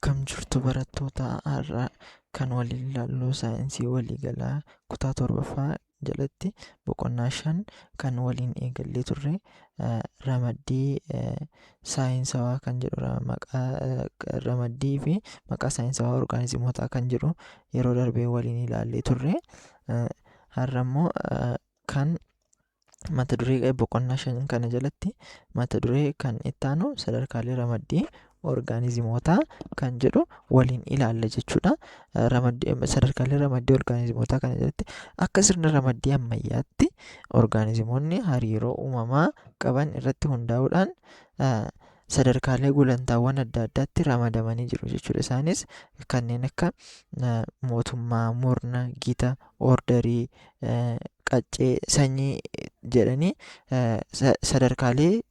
Akkam jirtu barattoota har'aa kan waliin ilaallu saayinsii waliigalaa kutaa torbaffaa jalatti boqonnaa 5 kan waliin eegallee turre ramaddii saayinsawaa kan jedhu ramaddii fi maqaa saayinsawaa orgaanizimootaa kan jedhu yeroo darbee waliin ilaallee turre. Har'a immoo kan mata duree boqonnaa 5 kana jalatti mata duree kan itti aanu sadarkaalee ramaddii orgaanizimootaa kan jedhu waliin ilaalla jechuudha. Sadarkaalee ramaddii orgaanizimootaa kana jalatti akka sirna ramaddii ammayyaatti orgaanizimoonni hariiroo uumamaa qaban irratti hundaa'uudhaan sadarkaalee gulantaawwan adda addaatti ramadamanii jiru jechuudha. Isaanis kanneen akka mootummaa, murna, gita, ordarii, qaccee, sanyii jedhanii sadarkaalee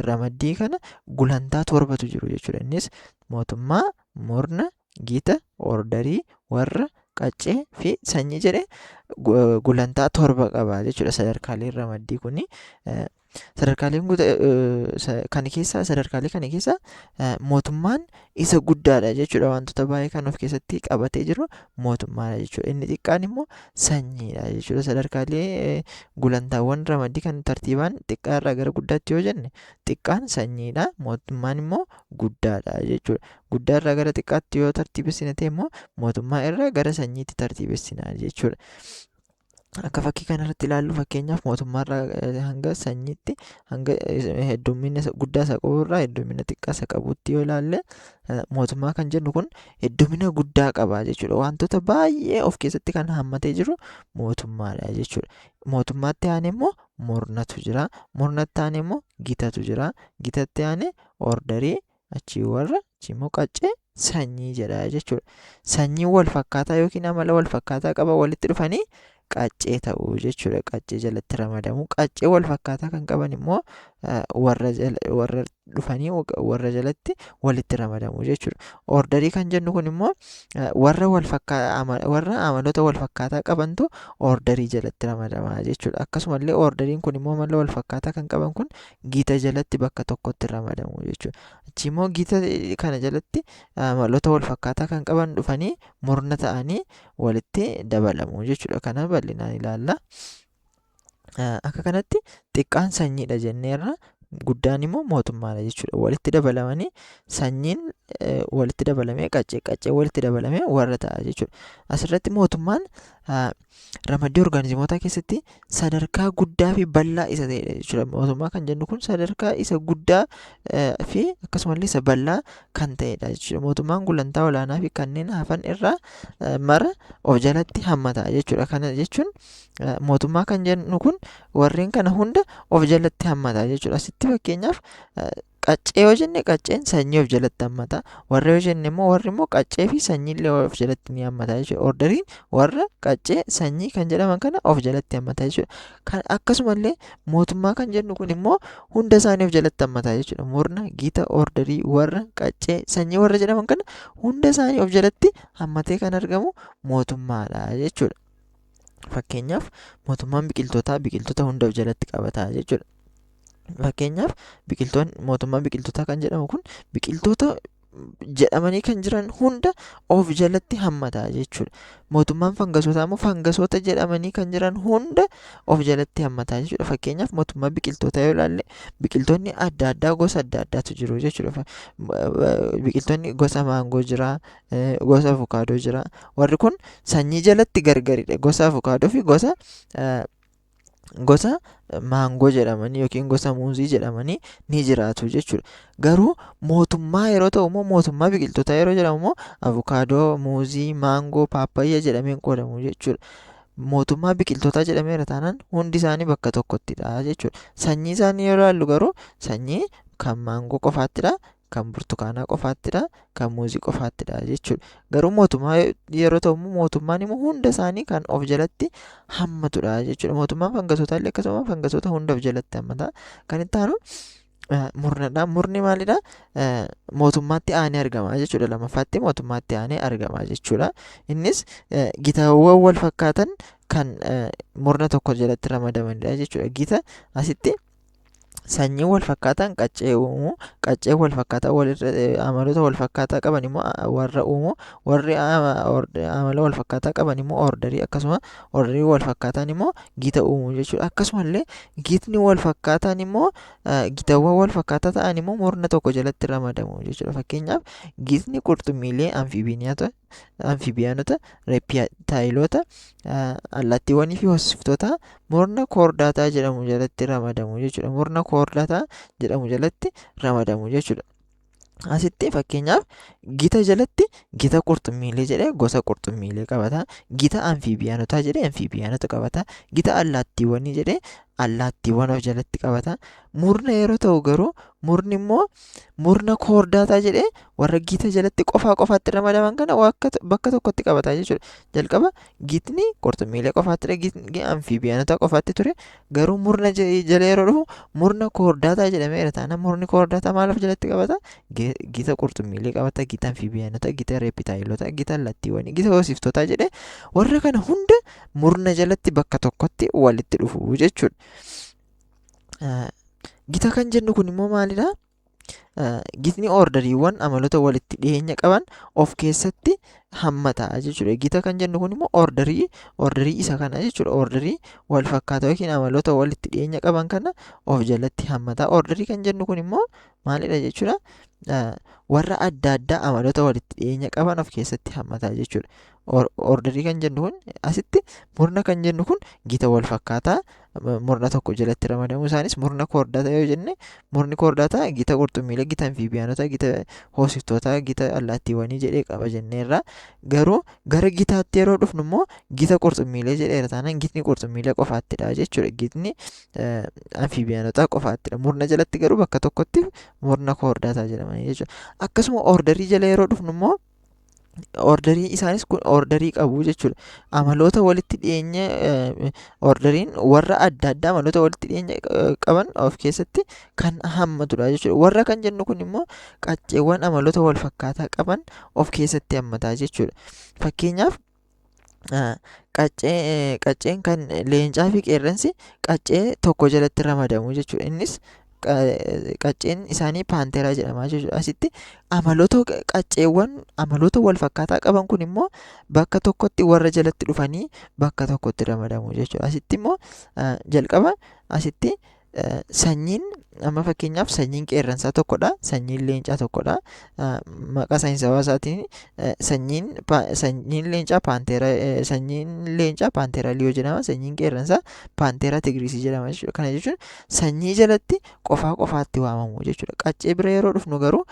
ramaddii kana gulantaa torbatu jiru jechuudha. Innis mootummaa, murna, gita, ordarii, warra, qaccee fi sanyii jedhee gulantaa torba qaba jechuudha. Sadarkaaleen ramaddii kuni sadarkaalee kana keessa mootummaan isa guddaadha jechuudha. Wantoota baay'ee kan of keessatti qabatee jiru mootummaadha jechuudha. Inni xiqqaan immoo sanyiidha jechuudha. Sadarkaalee gulantaawwan ramaddii kan tartiibaan xiqqaa irraa gara guddaatti yoo jenne xiqqaan sanyiidha. Mootummaan immoo guddaadha jechuudha. Guddaa irraa gara xiqqaatti yoo tartiibessina ta'e immoo mootummaa irraa gara sanyiitti tartiibessina jechuudha. Akka fakkii kanarratti ilaallu fakkeenyaaf mootummaa irraa hanga sanyiitti hanga heddummina guddaa isa qabu irraa heddummina xiqqaa isa qabutti yoo ilaalle mootummaa kan jennu kun heddummina guddaa qaba jechuudha. Wantoota baay'ee of keessatti kan hammatee jiru mootummaadha jechuudha. Mootummaatti aanee immoo murnatu jira. Murnatti aanee immoo gitatu jira. Gitatti aanee ordarii, achii warra, achii immoo qaccee, sanyii jedha jechuudha. Sanyiin wal fakkaataa yookiin amala wal fakkaataa qaba walitti dhufanii qaccee ta'u jechuudha. Qaccee jalatti ramadamu. Qaccee wal fakkaataa kan qaban immoo warra dhufanii warra jalatti walitti ramadamu jechuudha. Ordarii kan jennu kun immoo warra amaloota wal fakkaataa qabantu ordarii jalatti ramadama jechuudha. Akkasumallee ordariin kun immoo amala wal fakkaataa kan qaban kun gita jalatti bakka tokkotti ramadamu jechuudha. Achi immoo gita kana jalatti amaloota wal fakkaataa kan qaban dhufanii murna ta'anii walitti dabalamu jechuudha. Kana bal'inaan ilaalla. Akka kanatti xiqqaan sanyiidha jenneerra, guddaan immoo mootummaadha jechuudha. Walitti dabalamanii sanyiin walitti dabalamee qaccee walitti dabalamee warra ta'a jechuudha. Asirratti mootummaan ramaddii orgaanizimootaa keessatti sadarkaa guddaa fi bal'aa isa ta'edha jechuudha. Mootummaa kan jennu kun sadarkaa isa guddaa fi akkasumallee isa bal'aa kan ta'edha jechuudha. Mootummaan gulantaa olaanaa fi kanneen hafan irraa mara of jalatti hammata jechuudha. Kana jechuun mootummaa kan jennu kun warreen kana hunda of jalatti hammata jechuudha. Asitti fakkeenyaaf qaccee yoo jenne qacceen sanyii of jalatti hammata. Warra yoo jenne immoo warri immoo qaccee fi sanyiillee of jalatti ni hammata jechuudha. Ordariin warra qaccee sanyii kan jedhaman kana of jalatti hammata jechuudha. Akkasumallee mootummaa kan jennu kun immoo hunda isaanii of jalatti hammata jechuudha. Murna, gita, ordarii, warra, qaccee, sanyii warra jedhaman kana hunda isaanii of jalatti hammatee kan argamu mootummaadha jechuudha. Fakkeenyaaf mootummaan biqiltoota hunda of jalatti qabata jechuudha. Fakkeenyaaf mootummaan biqiltootaa kan jedhamu kun biqiltoota jedhamanii kan jiran hunda of jalatti hammata jechuudha. Mootummaan fangasootaa immoo fangasoota jedhamanii kan jiran hunda of jalatti hammata jechuudha. Fakkeenyaaf mootummaa biqiltootaa yoo ilaalle biqiltoonni adda addaa gosa adda addaatu jiru jechuudha. Biqiltoonni gosa maangoo jira, gosa avukaadoo jira. Warri kun sanyii jalatti gargaridha. Gosa avukaadoo fi gosa maangoo jedhamanii yookiin gosa muuzii jedhamanii ni jiraatu jechuudha. Garuu mootummaa yeroo ta'u immoo mootummaa biqiltootaa yeroo jedhamu immoo avukaadoo, muuzii, maangoo, paappayyaa jedhameen qoodamu jechuudha. Mootummaa biqiltootaa jedhameera taanaan hundi isaanii bakka tokkottidha jechuudha. Sanyii isaanii yeroo ilaallu garuu sanyii kan maangoo qofaattidha, kan burtukaanaa qofaattidha, kan muuzii qofaattidha jechuudha. Garuu mootummaa yeroo ta'u immoo mootummaan immoo hunda isaanii kan of jalatti hammatudha jechuudha. Mootummaan fangasootaa illee akkasuma fangasoota hunda of jalatti hammata. Kan itti aanu murnadha. Murni maalidha? Mootummaatti aanee argama jechuudha. Lammaffaatti mootummaatti aanee argama jechuudha. Innis gitaawwan wal fakkaatan kan murna tokko jalatti ramadamanidha jechuudha. Gita asitti sanyii wal fakkaataan qaccee uumuu, qaccee wal fakkaataa amaloota wal fakkaataa qaban immoo warra uumuu, warri amala wal fakkaataa qaban immoo ordarii, akkasuma ordarii wal fakkaataan immoo gita uumuu jechuudha. Akkasumallee gitni wal fakkaataan immoo gitawwan wal fakkaataa ta'an immoo murna tokko jalatti ramadamu jechuudha. Fakkeenyaaf gitni qurxummiilee amfiibiyaanota, reeptaayiloota, allattiiwwanii fi hoosiftoota murna koordaataa jedhamu jalatti ramadamu jechuudha. Murna koordaataa jedhamu jalatti ramadamu jechuudha. Asitti fakkeenyaaf gita jalatti gita qurxummiilee jedhee gosa qurxummiilee qabata. Gita amfiibiyaanotaa jedhee amfiibiyaanota qabata. Gita allaattiiwwanii jedhee allaattiiwwan of jalatti qabata. Murna yeroo ta'u garuu murni immoo murna koordaataa jedhee warra gita jalatti qofaatti ramadaman kana bakka tokkotti qabata jechuudha. Jalqaba gitni qurxummiilee qofaatti ture, gitni amfiibiyaanota qofaatti ture. Garuu murna jala yeroo dhufu murna koordaataa jedhameera taana. Murni koordaataa maal of jalatti qabata? Gita qurxummiilee qabata, gita amfiibiyaanota, gita reeptaayiloota, gita allaattiiwwanii, gita hoosiftootaa jedhee warra kana hunda murna jalatti bakka tokkotti walitti dhufu jechuudha. Gita kan jennu kun immoo maalidha? Gitni orderiiwwan amaloota walitti dhiyeenya qaban of keessatti hammata jechuudha. Gita kan jennu kun immoo orderii isa kana jechuudha. Orderii wal fakkaataa yookiin amaloota walitti dhiyeenya qaban kana of jalatti hammata. Orderii kan jennu kun immoo maalidha jechuudha? Warra adda addaa amaloota walitti dhiyeenya qaban of keessatti hammata jechuudha. Orderii kan jennu kun asitti murna kan jennu kun gita wal fakkaataa murna tokko jalatti ramadamu. Isaanis murna koordaataa yoo jenne, murni koordaataa gita qurxummiilee, gita amfiibiyaanota, gita hoosiftootaa, gita allaattiiwwanii jedhee qaba jenneerra. Garuu gara gitaatti yeroo dhufnu immoo gita qurxummiilee jedheera taanaan gitni qurxummiilee qofaattidha jechuudha. Gitni amfiibiyaanotaa qofaattidha. Murna jalatti garuu bakka tokkotti murna koordaataa jedhamanii jechuudha. Akkasuma orderii jala yeroo dhufnu immoo orderii isaanis kun orderii qabu jechuudha. Amaloota walitti dhiyeenya orderiin warra adda addaa amaloota walitti dhiyeenya qaban of keessatti kan hammatudha jechuudha. Warra kan jennu kun immoo qacceewwan amaloota wal fakkaataa qaban of keessatti hammata jechuudha. Fakkeenyaaf qacceen kan leencaa fi qeerransi qaccee tokko jalatti ramadamu jechuudha. Innis qacceen isaanii paanteeraa jedhama jechuudha. Asitti amaloota wal fakkaataa qaban kun immoo bakka tokkotti warra jalatti dhufanii bakka tokkotti ramadamu jechuudha. Asitti immoo jalqaba asitti sanyiin amma fakkeenyaaf sanyiin qeerransaa tokkodha, sanyiin leencaa tokkodha. Maqaa saayinsawaa isaatiin sanyiin leencaa paanteeraa liyoo jedhama, sanyiin qeerransaa paanteeraa tigriisii jedhama jechuudha. Kana jechuun sanyii jalatti qofaatti waamamu jechuudha. Qaccee bira yeroo dhufnu garuu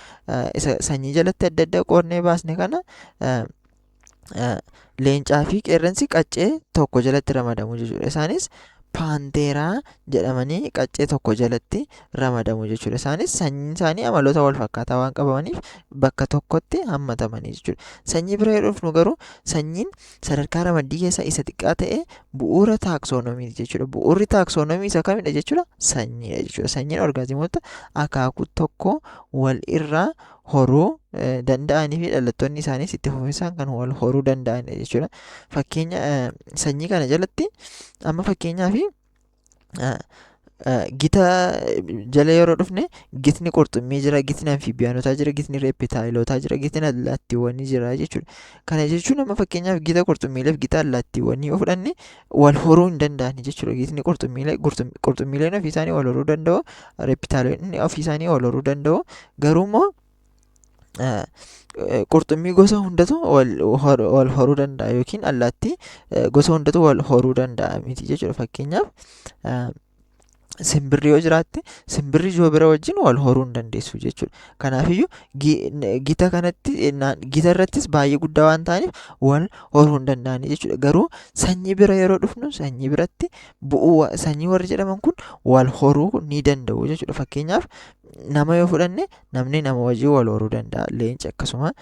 sanyii jalatti adda adda qoodnee baasne kana leencaa fi qeerransi qaccee tokko jalatti ramadamu jechuudha. Isaanis paanteeraa jedhamanii qaccee tokko jalatti ramadamu jechuudha. Isaanis sanyiin isaanii amaloota wal fakkaataa waan qabaniif bakka tokkotti hammatamanii jechuudha. Sanyii bira yoo dhufnu garuu sanyiin sadarkaa ramaddii keessaa isa xiqqaa ta'e bu'uura taaksoonomii jechuudha. Bu'uurri taaksoonomii isa kamidha jechuudha? Sanyiidha jechuudha. Sanyiin orgaazimoota akaakuu tokko wal irraa horuu danda'anii fi dhalattoonni isaaniis itti fufinsaan kan wal horuu danda'anidha jechuudha. Fakkeenya sanyii kana jalatti amma fakkeenyaaf gita jala yeroo dhufne gitni qurxummii jira, gitni amfiibiyaanotaa jira, gitni reeptaayilotaa jira, gitni allaattiiwwanii jira jechuudha. Kana jechuun amma fakkeenyaaf gita qurxummiileef gita allaattiiwwanii yoo fudhanne wal horuu hin danda'ani jechuudha. Gitni qurxummiileen ofii isaanii wal horuu danda'u, reeptaayiloonni ofii isaanii wal horuu danda'u. Garuummoo qurxummii gosa hundatu wal horuu danda'a yookiin allaattii gosa hundatu wal horuu danda'a miti jechuudha. Fakkeenyaaf simbirri yoo jiraatte simbirri yoo bira wajjin wal horuu hin dandeessu jechuudha. Kanaafiyyuu gita irrattis baay'ee guddaa waan ta'aniif wal horuu hin danda'ani jechuudha. Garuu sanyii bira yeroo dhufnu sanyii biratti sanyii warri jedhaman kun wal horuu ni danda'u jechuudha. Fakkeenyaaf nama yoo fudhanne namni nama wajjin wal horuu danda'a. Leenci akkasuma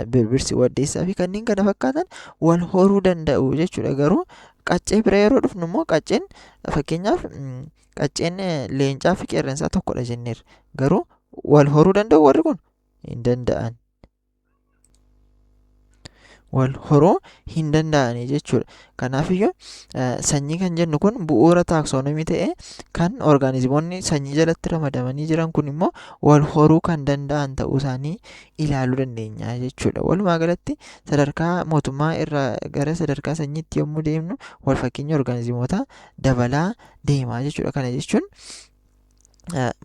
birbirsi, waddeessaa fi kanneen kana fakkaatan wal horuu danda'u jechuudha. Garuu qaccee bira yeroo dhufnu immoo qacceen fakkeenyaaf qacceen leencaa fi qeerransaa tokkodha jenneerra. Garuu wal horuu danda'u warri kun hin danda'an. wal horuu hin danda'ani jechuudha. Kanaafiyyuu sanyii kan jennu kun bu'uura taaksonomii ta'ee kan orgaanizimoonni sanyii jalatti ramadamanii jiran kun immoo wal horuu kan danda'an ta'uu isaanii ilaaluu dandeenya jechuudha. Walumaa galatti sadarkaa mootummaa irraa gara sadarkaa sanyiitti yommuu deemnu wal fakkeenya orgaanizimoota dabalaa deemaa jechuudha. Kana jechuun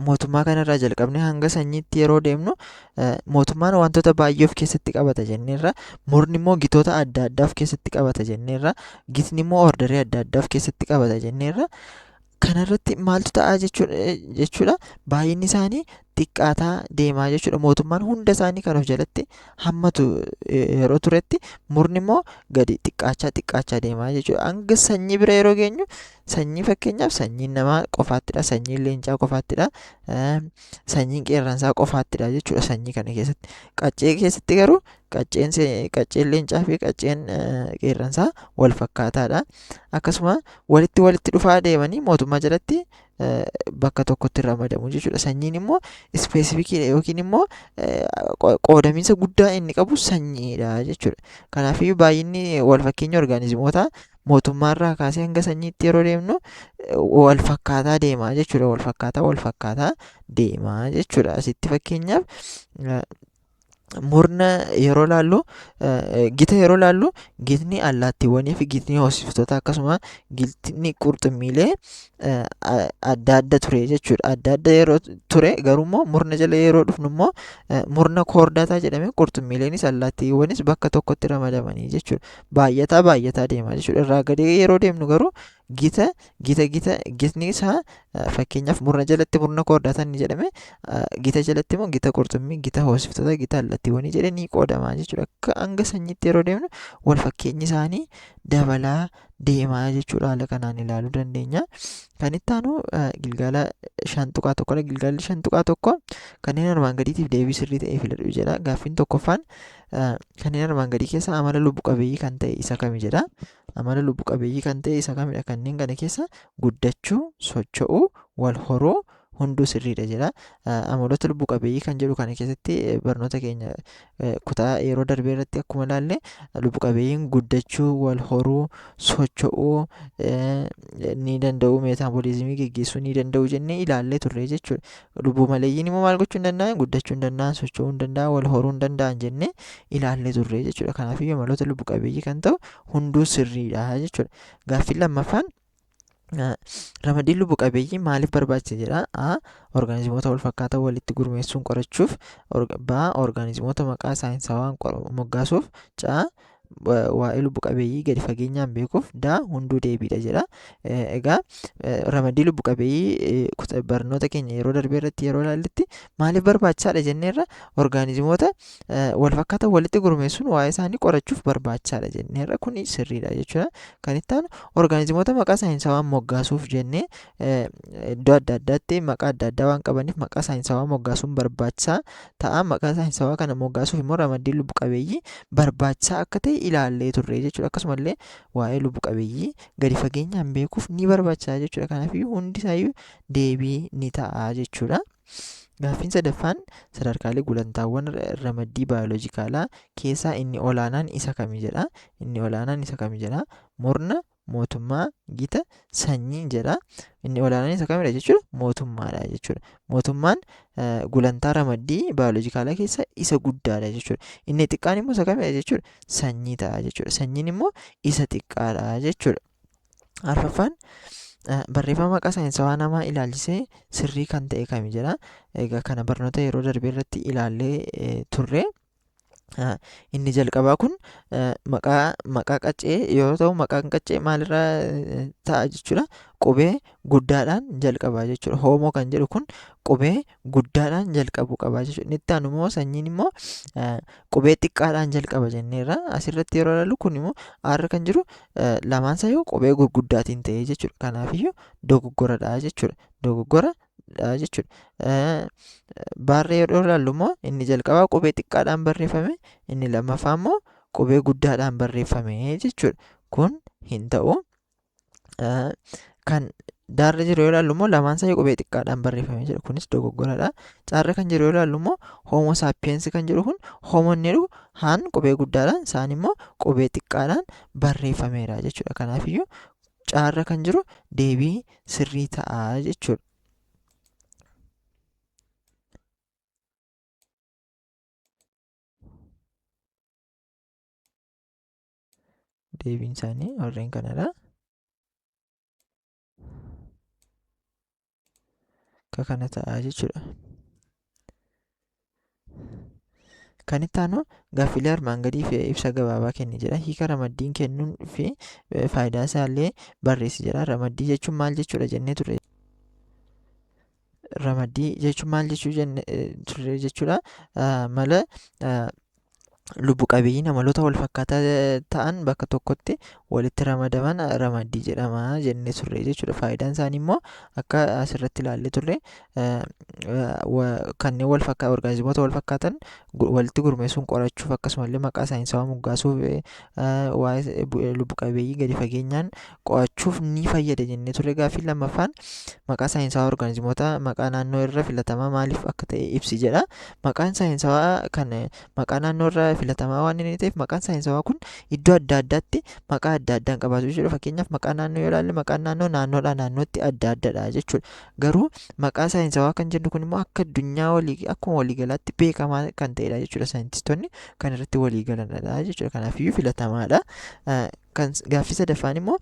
mootummaa kanarraa jalqabnee hanga sanyiitti yeroo deemnu mootummaan wantoota baay'ee of keessatti qabata jenneerra, murni immoo gitoota adda addaa of keessatti qabata jenneerra, gitni immoo ordarii adda addaa of keessatti qabata jenneerra. Kanarratti maaltu ta'a jechuudha baay'inni isaanii xiqqaataa deemaa jechuudha. Mootummaan hunda isaanii kan of jalatti hammatu yeroo turetti murni immoo gadi xiqqaachaa deemaa jechuudha. Hanga sanyii bira yeroo geenyu sanyii fakkeenyaaf sanyiin namaa qofaattidha, sanyiin leencaa qofaattidha, sanyiin qeerransaa qofaattidha jechuudha. Sanyii kana keessatti qaccee keessatti garuu qacceen leencaa fi qacceen qeerransaa wal fakkaataadha. Akkasuma walitti dhufaa deemanii mootummaa jalatti bakka tokkotti ramadamu jechuudha. Sanyiin immoo ispeesifikiidha yookiin immoo qoodamiinsa guddaa inni qabu sanyiidha jechuudha. Kanaafiyyuu baay'inni wal fakkeenya orgaanizimoota mootummaarraa kaasee hanga sanyiitti yeroo deemnu wal fakkaataa deemaa jechuudha. Wal fakkaataa deemaa jechuudha. Asitti fakkeenyaaf murna yeroo laallu gita yeroo laallu gitni allaattiiwwanii fi gitni hoosiftoota akkasuma gitni qurxummiilee adda adda ture jechuudha. Adda adda yeroo ture garuummoo murna jala yeroo dhufnu immoo murna koordaataa jedhame qurxummiileenis allaattiiwwanis bakka tokkotti ramadamanii jechuudha. Baay'ataa deemaa jechuudha. Irraa gadee yeroo deemnu garuu gitni isaa fakkeenyaaf murna jalatti murna koordaataa ni jedhame, gita jalatti immoo gita qurxummii, gita hoosiftoota, gita allaattiiwwanii jedhanii qoodamaa jechuudha. Akka hanga sanyiitti yeroo deemnu wal fakkeenyi isaanii dabalaa deemaa jechuudha. Haala kanaan ilaaluu dandeenya. Kan itti aanu gilgaala 5.1dha. Gilgaalli 5.1 kanneen armaan gadiitiif deebii sirrii ta'ee filadhu jedha. Gaaffiin tokkoffaan kanneen armaan gadii keessa amala lubbu qabeeyyii kan ta'e isa kami jedha. Amala lubbu qabeeyyii kan ta'e isa kamidha? Kanneen kana keessa guddachuu, socho'uu, wal horuu hunduu sirriidha jedha. Amaloota lubbu qabeeyyii kan jedhu kana keessatti barnoota keenya kutaa yeroo darbee irratti akkuma ilaalle lubbu qabeeyyiin guddachuu, wal horuu, socho'uu ni danda'u, meetaaboliizimii geggeessuu ni danda'u jennee ilaallee turre jechuudha. Lubbu maleeyyiin immoo maal gochuu hin danda'an? Guddachuu hin danda'an, socho'uu hin danda'an, wal horuu hin danda'an jennee ilaallee turre jechuudha. Kanaafiyyuu amaloota lubbu qabeeyyii kan ta'u hunduu sirriidha jechuudha. Gaaffiin lammaffaan ramadiin lubbu qabeeyyii maaliif barbaachisa jedha. A. Orgaanizimoota wal fakkaataa walitti gurmeessuun qorachuuf. B. Orgaanizimoota maqaa saayinsawaan moggaasuuf. C. Waa'ee lubbu qabeeyyii gadi fageenyaan beekuuf. D. Hunduu deebiidha jedha. Egaa ramadii lubbu qabeeyyii barnoota keenya yeroo darbee irratti yeroo ilaalletti maaliif barbaachisaadha jenneerra orgaanizimoota wal fakkaataa walitti gurmeessuun waa'ee isaanii qorachuuf barbaachisaadha jenneerra. Kun sirriidha jechuudha. Kan itti aanu orgaanizimoota maqaa saayinsawaan moggaasuuf jennee iddoo adda addaatti maqaa adda addaa waan qabaniif maqaa saayinsawaa moggaasuun barbaachisaa ta'a. Maqaa saayinsawaa kana moggaasuuf immoo ramadiin lubbu qabeeyyii barbaachisaa akka ta'e ilaallee turre jechuudha. Akkasumallee waa'ee lubbu qabeeyyii gadi fageenyaan beekuuf ni barbaachisaa jechuudha. Kanaafiyyuu hundi isaayyuu deebii ni ta'a jechuudha. Gaaffiin sadaffaan sadarkaalee gulantaawwan ramaddii baayoloojikaalaa keessaa inni olaanaan isa kami jedha. Inni olaanaan isa kami jedha. Murna, mootummaa, gita, sanyii jedha. Inni olaanaan isa kamidha jechuudha? Mootummaadha jechuudha. Mootummaan gulantaa ramaddii baayoloojikaalaa keessa isa guddaadha jechuudha. Inni xiqqaan immoo isa kamidha jechuudha? Sanyii ta'a jechuudha. Sanyiin immoo isa xiqqaadha jechuudha. Arfaffaan barreeffama maqaa saayinsawaa namaa ilaalchisee sirrii kan ta'e kami jedha. Egaa kana barnoota yeroo darbee irratti ilaallee turre. Inni jalqabaa kun maqaa qaccee yoo ta'u, maqaan qaccee maalirraa ta'a jechuudha? Qubee guddaadhaan jalqabaa jechuudha. Hoomoo kan jedhu kun qubee guddaadhaan jalqabuu qabaa jechuudha. Inni itti aanu immoo sanyiin immoo qubee xiqqaadhaan jalqaba jenneerra. Asirratti yeroo ilaallu kun immoo aarra kan jiru lamaansayyuu qubee gurguddaatiin ta'ee jechuudha. Kanaafiyyuu dogoggoradha jechuudha. Dogoggoradha jechuudha. Baarree yeroo ilaallu immoo inni jalqabaa qubee xiqqaadhaan barreeffame, inni lammaffaa immoo qubee guddaadhaan barreeffame jechuudha. Kun hin ta'u. Kan Daarra jiru yoo ilaallu immoo lamaan isaa qubee xiqqaadhaan barreeffamee jira. Kunis dogoggoradha. Caarra kan jiru yoo ilaallu immoo Homo sapiens kan jedhu kun Homo inni jedhu haan qubee guddaadhaan isaan immoo qubee xiqqaadhaan barreeffameera jechuudha. Kanaafiyyuu caarra kan jiru deebii sirrii ta'a jechuudha. Deebiin isaanii warreen kanadha. Akka kana ta'a jechuudha. Kan itti aanu gaaffilee armaan gadiif ibsa gabaabaa kenni jedha. Hiika ramaddiin kennuun fi faayidaa isaallee barreessi jedha. Ramaddii jechuun maal jechuudha jennee turre. Ramaddii jechuun maal jechuu jenne turre jechuudha. Mala lubbu qabeeyyiin amaloota wal fakkaataa ta'an bakka tokkotti walitti ramadaman ramaddii jedhama jennee turre jechuudha. Faayidaan isaanii immoo akka asirratti ilaallee turre kanneen orgaanizimoota wal fakkaatan walitti gurmeessuun qorachuuf akkasumallee maqaa saayinsawaa moggaasuuf waa'ee lubbu qabeeyyii gadi fageenyaan qo'achuuf ni fayyada jennee turre. Gaaffii lammaffaan maqaa saayinsawaa orgaanizimoota maqaa naannoo irra filatamaa maaliif akka ta'e ibsi jedha. Maqaan saayinsawaa kan maqaa naannoo irra filatamaa waan inni ta'eef maqaan saayinsawaa kun iddoo adda addaatti maqaa adda addaan qabaatu jechuudha. Fakkeenyaaf maqaa naannoo yoo ilaalle maqaan naannoodhaa naannootti adda addadha jechuudha. Garuu maqaa saayinsawaa kan jennu kun immoo akka addunyaa akkuma waliigalaatti beekamaa kan ta'edha jechuudha. Saayintistoonni kan irratti waliigalanidha jechuudha. Kanaafiyyuu filatamaadha. Kan gaaffii sadaffaan immoo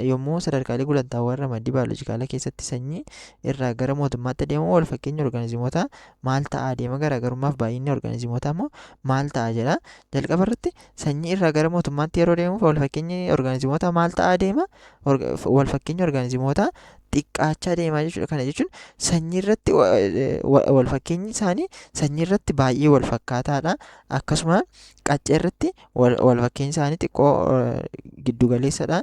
yommuu sadarkaalee gulantaawwan ramaddii baayoloojikaalaa keessatti sanyii irraa gara mootummaatti adeemu wal fakkeenya orgaanizimoota maal ta'aa deema, garaagarummaaf baay'inni orgaanizimoota immoo maal ta'a jedha. Jalqaba irratti sanyii irraa gara mootummaatti yeroo deemuuf wal fakkeenyi orgaanizimoota maal ta'aa deema, wal fakkeenya orgaanizimoota xiqqaachaa deemaa jechuudha. Kana jechuun sanyii irratti wal fakkeenyi isaanii sanyii irratti baay'ee wal fakkaataadha. Akkasuma qaccee irratti wal fakkeenyi isaanii xiqqoo giddugaleessadha.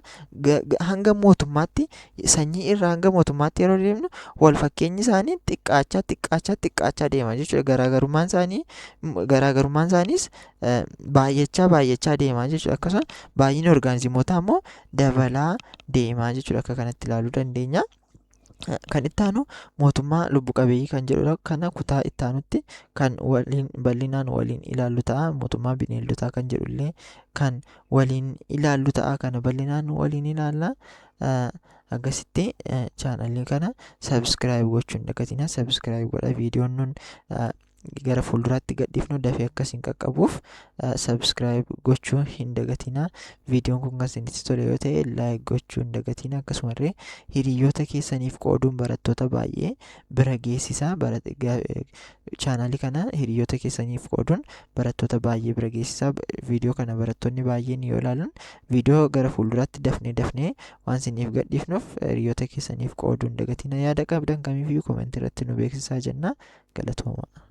Hanga mootummaatti sanyii irraa hanga mootummaatti yeroo deemnu wal fakkeenyi isaanii xiqqaachaa deema jechuudha. Garaagarummaan isaaniis baay'achaa deema jechuudha. Akkasuma baay'inni orgaanizimootaa immoo dabalaa deema jechuudha. Akka kanatti ilaaluu dandeenya. Kan itti aanu mootummaa lubbu qabeeyyii kan jedhudha. Kana kutaa itti aanutti kan bal'inaan waliin ilaallu ta'a. Mootummaa bineeldotaa kan jedhullee kan waliin ilaallu ta'a. Kana bal'inaan waliin ilaalla. Akkasitti chaanalii kana sabskiraayib gochuu hin dagatinaa. Sabskiraayib godha. Viidiyoon nun gara fuulduraatti gadhiifnu dafee akkasiin qaqqabuuf sabskiraayib gochuu hin dagatinaa. Viidiyoon kun kan isinitti tole yoo ta'e laayik gochuu hin dagatinaa. Akkasumallee hiriyoota keessaniif qooduun barattoota baay'ee bira geessisaa. Chaanalii kana hiriyoota keessaniif qooduun barattoota baay'ee bira geessisaa. Viidiyoo kana barattoonni baay'een yoo ilaalan viidiyoo gara fuulduraatti dafnee waan isiniif gadhiifnuuf hiriyoota keessaniif qooduu hin dagatinaa. Yaada qabdan kamiifiyyuu koomentii irratti nu beeksisaa jenna. Galatooma.